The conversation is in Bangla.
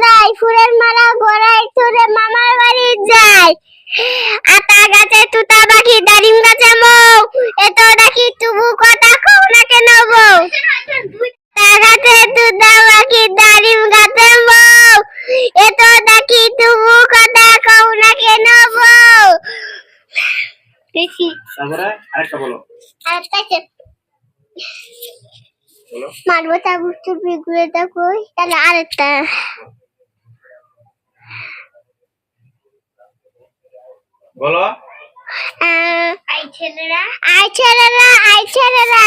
যায়, ফুলের মালা গড়াই তোরে মামার বাড়ি যায়। আতা গাছে তুতা পাখি, ডালিম গাছে মৌ, এত ডাকি তবু কথা কও না কেন বউ? আতা গাছে তুতা পাখি, ডালিম গাছে মৌ, এত ডাকি তবু কথা কও না কেন বউ? দেখি তারপরে আরেকটা বলো। আরেকটা মারবো তাবুর চুপি ঘুরে দেখো। তাহলে আরেকটা বলো। আই ছেলেরা, আই ছেলেরা, আই ছেলেরা,